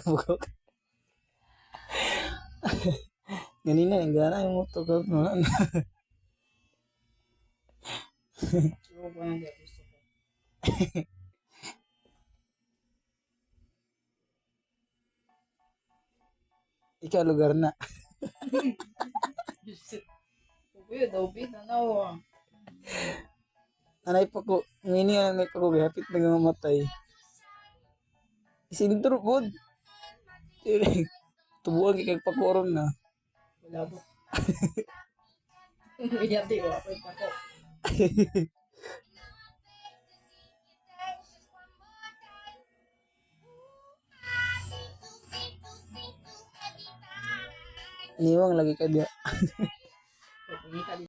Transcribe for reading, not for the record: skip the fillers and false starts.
bukok. Ganina yung gana yung moto ko. Oo ba nang gusto ko? Ikaw lugar na. Kuya daw tanaw. Anay pa ko, ngini nga may pa ko gahapit na mamatay. Isintro pod. Tubuan kay kag pakuron na. Wala ba? Yati ko ako pako. Iniwang lagi ka dia. Pagkita